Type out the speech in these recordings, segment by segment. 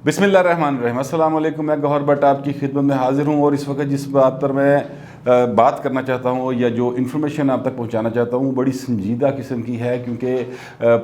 بسم اللہ الرحمن الرحیم۔ السلام علیکم، میں گوہر بٹ آپ کی خدمت میں حاضر ہوں، اور اس وقت جس بات پر میں بات کرنا چاہتا ہوں یا جو انفارمیشن آپ تک پہنچانا چاہتا ہوں وہ بڑی سنجیدہ قسم کی ہے، کیونکہ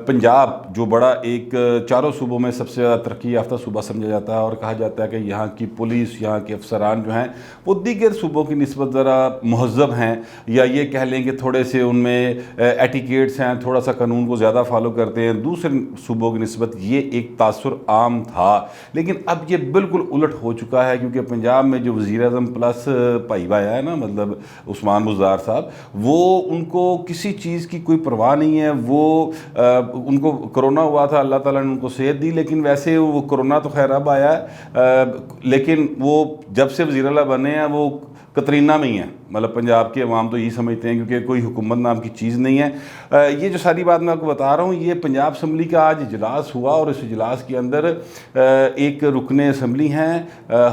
پنجاب جو بڑا ایک چاروں صوبوں میں سب سے زیادہ ترقی یافتہ صوبہ سمجھا جاتا ہے، اور کہا جاتا ہے کہ یہاں کی پولیس، یہاں کے افسران جو ہیں وہ دیگر صوبوں کی نسبت ذرا مہذب ہیں، یا یہ کہہ لیں کہ تھوڑے سے ان میں ایٹیکیٹس ہیں، تھوڑا سا قانون کو زیادہ فالو کرتے ہیں دوسرے صوبوں کی نسبت۔ یہ ایک تاثر عام تھا، لیکن اب یہ بالکل الٹ ہو چکا ہے، کیونکہ پنجاب میں جو وزیر اعظم پلس بھائی بایا ہے نا، مطلب عثمان بزدار صاحب، وہ ان کو کسی چیز کی کوئی پرواہ نہیں ہے۔ وہ ان کو کرونا ہوا تھا، اللہ تعالیٰ نے ان کو صحت دی، لیکن ویسے وہ کرونا تو خیر اب آیا ہے، لیکن وہ جب سے وزیر اعلیٰ بنے ہیں وہ کترینہ میں ہی ہیں، مطلب پنجاب کے عوام تو یہی سمجھتے ہیں، کیونکہ کوئی حکومت نام کی چیز نہیں ہے۔ یہ جو ساری بات میں آپ کو بتا رہا ہوں، یہ پنجاب اسمبلی کا آج اجلاس ہوا، اور اس اجلاس کے اندر ایک رکن اسمبلی ہیں،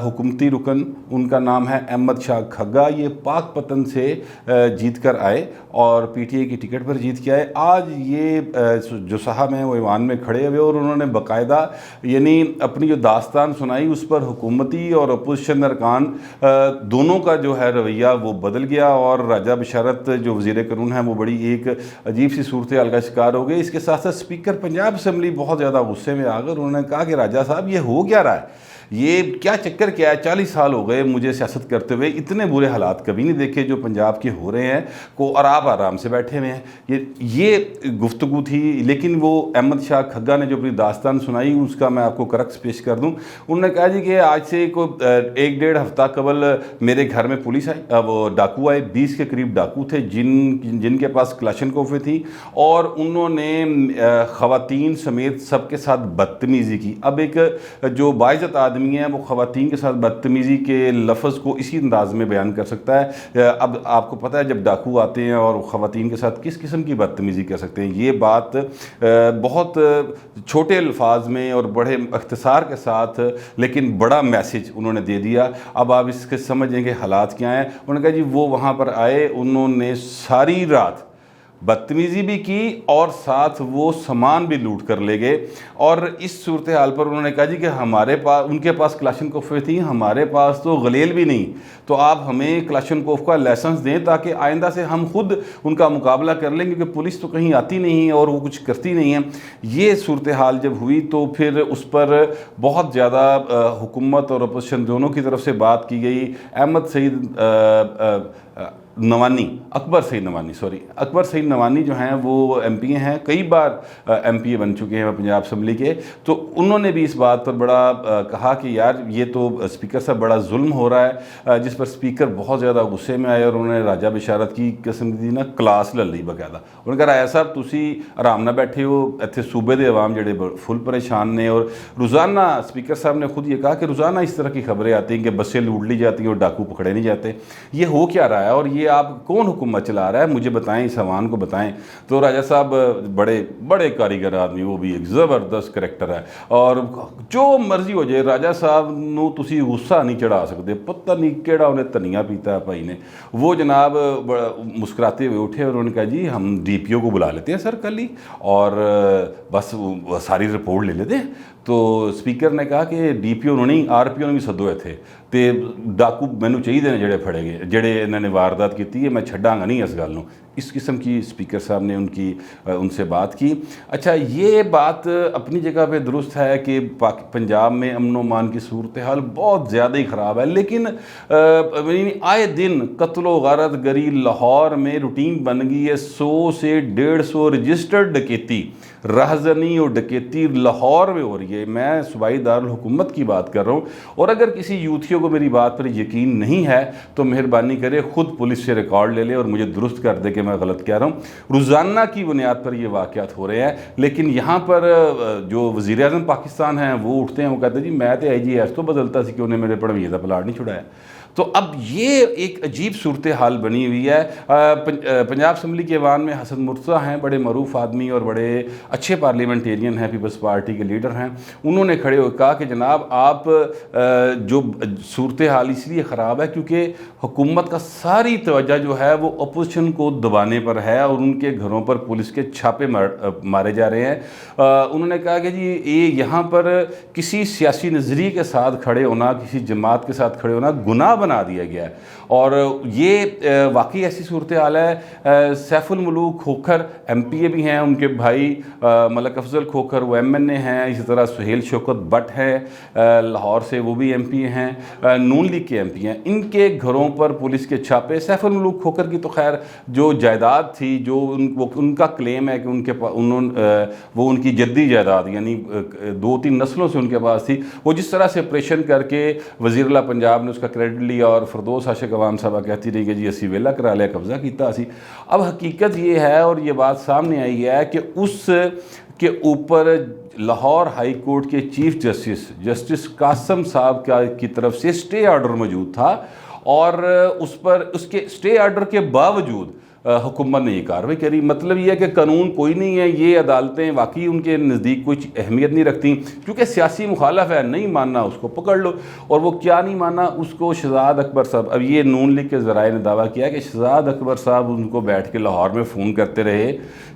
حکومتی رکن، ان کا نام ہے احمد شاہ کھگا۔ یہ پاک پتن سے جیت کر آئے اور پی ٹی آئی کی ٹکٹ پر جیت کے آئے۔ آج یہ جو صاحب ہیں وہ ایوان میں کھڑے ہوئے، اور انہوں نے باقاعدہ یعنی اپنی جو داستان سنائی، اس پر حکومتی اور اپوزیشن ارکان دونوں کا جو ہے رویہ وہ بدل گیا، اور راجہ بشارت جو وزیر قانون ہیں وہ بڑی ایک عجیب سی صورتحال کا شکار ہو گئے۔ اس کے ساتھ ساتھ اسپیکر پنجاب اسمبلی بہت زیادہ غصے میں آ گئے، انہوں نے کہا کہ راجہ صاحب یہ ہو کیا رہا ہے، یہ کیا چکر کیا ہے، 40 سال ہو گئے مجھے سیاست کرتے ہوئے، اتنے برے حالات کبھی نہیں دیکھے جو پنجاب کے ہو رہے ہیں کو، اور آپ آرام سے بیٹھے ہوئے ہیں۔ یہ گفتگو تھی، لیکن وہ احمد شاہ کھگا نے جو اپنی داستان سنائی اس کا میں آپ کو کرکس پیش کر دوں۔ انہوں نے کہا جی کہ آج سے کوئی 1-1.5 ہفتہ قبل میرے گھر میں پولیس آئی، وہ ڈاکو آئے، 20 کے قریب ڈاکو تھے جن کے پاس کلاشنکوفیں تھی، اور انہوں نے خواتین سمیت سب کے ساتھ بدتمیزی کی۔ اب ایک جو باعزت آدمی ہے وہ خواتین کے ساتھ بدتمیزی کے لفظ کو اسی انداز میں بیان کر سکتا ہے۔ اب آپ کو پتہ ہے جب ڈاکو آتے ہیں اور خواتین کے ساتھ کس قسم کی بدتمیزی کر سکتے ہیں۔ یہ بات بہت چھوٹے الفاظ میں اور بڑے اختصار کے ساتھ لیکن بڑا میسج انہوں نے دے دیا۔ اب آپ اس کے سمجھیں کہ حالات کیا ہیں۔ انہوں نے کہا جی وہ وہاں پر آئے، انہوں نے ساری رات بدتمیزی بھی کی اور ساتھ وہ سامان بھی لوٹ کر لے گئے، اور اس صورتحال پر انہوں نے کہا جی کہ ہمارے پاس، ان کے پاس کلاشنکوفیں تھیں، ہمارے پاس تو غلیل بھی نہیں، تو آپ ہمیں کلاشنکوف کا لائسنس دیں تاکہ آئندہ سے ہم خود ان کا مقابلہ کر لیں، کیونکہ پولیس تو کہیں آتی نہیں اور وہ کچھ کرتی نہیں ہے۔ یہ صورتحال جب ہوئی تو پھر اس پر بہت زیادہ حکومت اور اپوزیشن دونوں کی طرف سے بات کی گئی۔ اکبر سعید نوانی جو ہیں وہ ایم پی ہیں، کئی بار ایم پی اے بن چکے ہیں پنجاب اسمبلی کے، تو انہوں نے بھی اس بات پر بڑا کہا کہ یار یہ تو اسپیکر صاحب بڑا ظلم ہو رہا ہے، جس پر اسپیکر بہت زیادہ غصے میں آئے، اور انہوں نے راجہ بشارت کی قسم دی نا کلاس لے لی باقاعدہ۔ انہوں نے کہا راجہ صاحب تسی آرام نہ بیٹھے ہو، اتنے صوبے دے عوام جڑے فل پریشان نے، اور روزانہ اسپیکر صاحب نے خود یہ کہا کہ روزانہ اس طرح کی خبریں آتی ہیں کہ بسیں لوٹ لی جاتی ہیں اور ڈاکو پکڑے نہیں جاتے۔ یہ ہو کیا رہا ہے اور یہ آپ کون حکومت چلا رہا ہے، مجھے بتائیں، اس عوام کو بتائیں۔ تو راجہ صاحب بڑے کاریگر آدمی، وہ بھی ایک زبردست کریکٹر ہے، اور جو مرضی ہو جائے راجہ صاحب نو تسی غصہ نہیں چڑھا سکتے، پتہ نہیں کیڑا انہیں تنیا پیتا ہے بھائی نے۔ وہ جناب مسکراتے ہوئے اٹھے اور انہوں نے کہا جی ہم ڈی پی او کو بلا لیتے ہیں سر کل ہی، اور بس ساری رپورٹ لے لیتے ہیں۔ تو اسپیکر نے کہا کہ ڈی پی او نے نہیں، آر پی او نے بھی سدوئے تھے، تے ڈاکو مینوں چاہیے نے جڑے پھڑے گئے، جڑے انہوں نے واردات کی ہے، میں چھڈاں گا نہیں اس گل نوں۔ اس قسم کی اسپیکر صاحب نے ان سے بات کی۔ اچھا یہ بات اپنی جگہ پہ درست ہے کہ پنجاب میں امن و امان کی صورتحال بہت زیادہ ہی خراب ہے، لیکن آئے دن قتل و غارت گری لاہور میں روٹین بن گئی ہے۔ 100 سے 150 رجسٹرڈ ڈکیتی، رہزنی اور ڈکیتی لاہور میں ہو رہی ہے۔ میں صوبائی دارالحکومت کی بات کر رہا ہوں، اور اگر کسی یوتھیوں کو میری بات پر یقین نہیں ہے تو مہربانی کرے خود پولیس سے ریکارڈ لے لے اور مجھے درست کر دے کہ میں غلط کہہ رہا ہوں۔ روزانہ کی بنیاد پر یہ واقعات ہو رہے ہیں، لیکن یہاں پر جو وزیر اعظم پاکستان ہیں وہ اٹھتے ہیں، وہ کہتے ہیں جی میں تو آئی جی ایس تو بدلتا سی کہ انہیں میرے پڑویے کا پلاٹ نہیں چھڑایا۔ تو اب یہ ایک عجیب صورتحال بنی ہوئی ہے۔ پنجاب اسمبلی کے ایوان میں حسن مرتضیٰ ہیں، بڑے معروف آدمی اور بڑے اچھے پارلیمنٹیرین ہیں، پیپلز پارٹی کے لیڈر ہیں۔ انہوں نے کھڑے ہو کہا کہ جناب آپ جو صورتحال اس لیے خراب ہے کیونکہ حکومت کا ساری توجہ جو ہے وہ اپوزیشن کو دبانے پر ہے اور ان کے گھروں پر پولیس کے چھاپے مارے جا رہے ہیں۔ انہوں نے کہا کہ جی یہاں پر کسی سیاسی نظریے کے ساتھ کھڑے ہونا، کسی جماعت کے ساتھ کھڑے ہونا گناہ بنا دیا گیا ہے، اور یہ واقعی ایسی صورتحال ہے۔ Safe ul Malook Khokhar M P اے بھی ہیں، ان کے بھائی ملک افضل کھوکھر وہ ایم این اے ہیں، اسی طرح سہیل شوکت بٹ ہیں لاہور سے، وہ بھی ایم پی اے ہیں، نون لیگ کے ایم پی ہیں۔ ان کے گھروں پر پولیس کے چھاپے۔ سیف الملوک کھوکھر کی تو خیر جو جائیداد تھی، جو ان کا کلیم ہے کہ وہ ان کی جدی جائیداد یعنی 2-3 نسلوں سے ان کے پاس تھی، وہ جس طرح سے آپریشن کر کے وزیر اعلیٰ پنجاب نے اس کا کریڈٹ لیا اور فردوس عاشق عوام صاحبہ کہتی رہی کہ جی اسی ویلا کرا لیا، قبضہ کیتا اسی۔ اب حقیقت یہ ہے اور یہ بات سامنے آئی ہے کہ اس کے اوپر لاہور ہائی کورٹ کے چیف جسٹس قاسم صاحب کی طرف سے اسٹے آرڈر موجود تھا، اور اس کے اسٹے آرڈر کے باوجود حکومت نے یہ کارروائی کری۔ مطلب یہ ہے کہ قانون کوئی نہیں ہے، یہ عدالتیں واقعی ان کے نزدیک کچھ اہمیت نہیں رکھتی، کیونکہ سیاسی مخالف ہے، نہیں ماننا اس کو پکڑ لو، اور وہ کیا نہیں ماننا اس کو شہزاد اکبر صاحب، اب یہ نون لیگ کے ذرائع نے دعویٰ کیا کہ شہزاد اکبر صاحب ان کو بیٹھ کے لاہور میں فون کرتے رہے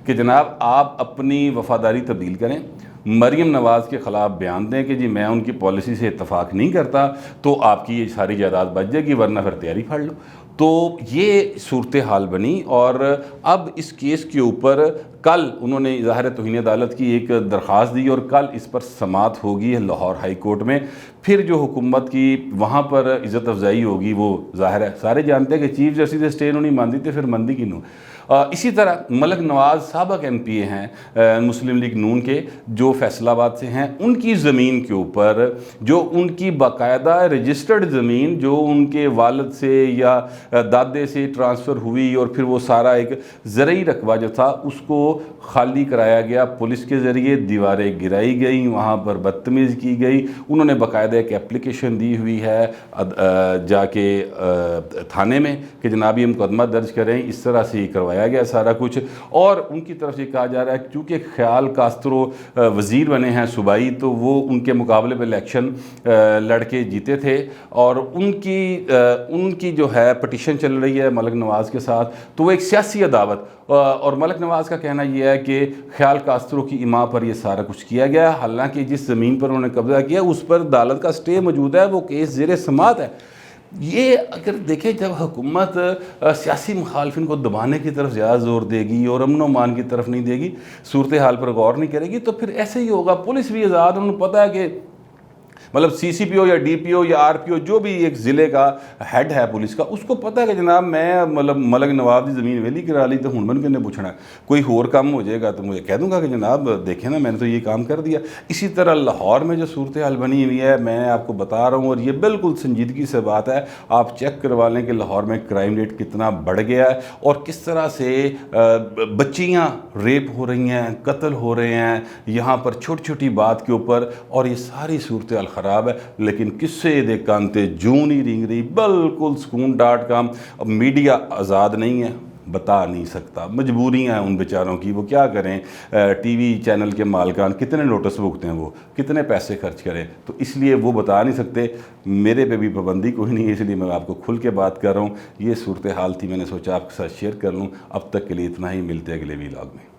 کہ جناب آپ اپنی وفاداری تبدیل کریں، مریم نواز کے خلاف بیان دیں کہ جی میں ان کی پالیسی سے اتفاق نہیں کرتا، تو آپ کی یہ ساری جائیداد بچ جائے گی، ورنہ پھر تیاری پھاڑ لو۔ تو یہ صورتحال بنی، اور اب اس کیس کے اوپر کل انہوں نے ظاہر توہین عدالت کی ایک درخواست دی، اور کل اس پر سماعت ہوگی لاہور ہائی کورٹ میں۔ پھر جو حکومت کی وہاں پر عزت افزائی ہوگی وہ ظاہر ہے، سارے جانتے ہیں کہ چیف جسٹس نے اسٹے انہوں نہیں مان دی تھے، پھر مندی کی نو۔ اسی طرح ملک نواز سابق ایم پی اے ہیں مسلم لیگ نون کے، جو فیصل آباد سے ہیں، ان کی زمین کے اوپر جو ان کی باقاعدہ رجسٹرڈ زمین جو ان کے والد سے یا دادے سے ٹرانسفر ہوئی، اور پھر وہ سارا ایک زرعی رقبہ جو تھا اس کو خالی کرایا گیا پولیس کے ذریعے، دیواریں گرائی گئیں، وہاں پر بدتمیزی کی گئی۔ انہوں نے باقاعدہ ایک اپلیکیشن دی ہوئی ہے جا کے تھانے میں کہ جناب یہ مقدمہ درج کریں، اس طرح سے یہ کروایا گیا سارا کچھ، اور ان کی طرف سے کہا جا رہا ہے کیونکہ خیال کاسترو وزیر بنے ہیں صوبائی، تو وہ ان کے مقابلے میں الیکشن لڑ کے جیتے تھے، اور ان کی جو ہے پٹیشن چل رہی ہے ملک نواز کے ساتھ، تو وہ ایک سیاسی عداوت، اور ملک نواز کا کہنا یہ ہے کہ خیال کاسترو کی اماں پر یہ سارا کچھ کیا گیا، حالانکہ جس زمین پر انہوں نے قبضہ کیا اس پر عدالت کا اسٹے موجود ہے، وہ کیس زیر سماعت ہے۔ یہ اگر دیکھیں جب حکومت سیاسی مخالفین کو دبانے کی طرف زیادہ زور دے گی اور امن و امان کی طرف نہیں دے گی، صورتحال پر غور نہیں کرے گی، تو پھر ایسے ہی ہوگا۔ پولیس بھی آزاد، انہوں نے پتہ ہے کہ مطلب سی سی پی او یا ڈی پی او یا آر پی او جو بھی ایک ضلع کا ہیڈ ہے پولیس کا، اس کو پتہ ہے کہ جناب میں مطلب ملک نواب دی زمین ویلی کرا لی تو ہن من کنے پوچھنا ہے، کوئی اور کام ہو جائے گا تو مجھے کہہ دوں گا کہ جناب دیکھیں نا میں نے تو یہ کام کر دیا۔ اسی طرح لاہور میں جو صورتحال بنی ہوئی ہے میں آپ کو بتا رہا ہوں، اور یہ بالکل سنجیدگی سے بات ہے، آپ چیک کروا لیں کہ لاہور میں کرائم ریٹ کتنا بڑھ گیا ہے، اور کس طرح سے بچیاں ریپ ہو رہی ہیں، قتل ہو رہے ہیں یہاں پر چھوٹی چھوٹی بات کے اوپر، اور یہ ساری صورتحال خراب ہے۔ لیکن قصے دے کانتے جوں نہیں رینگ رہی، بالکل سکون.com۔ اب میڈیا آزاد نہیں ہے، بتا نہیں سکتا، مجبوریاں ہیں ان بیچاروں کی، وہ کیا کریں، ٹی وی چینل کے مالکان کتنے نوٹس بھگتے ہیں، وہ کتنے پیسے خرچ کریں، تو اس لیے وہ بتا نہیں سکتے۔ میرے پہ بھی پابندی کوئی نہیں ہے، اس لیے میں آپ کو کھل کے بات کر رہا ہوں۔ یہ صورتحال تھی، میں نے سوچا آپ کے ساتھ شیئر کر لوں۔ اب تک کے لیے اتنا ہی، ملتے ہیں اگلے ویلاگ میں۔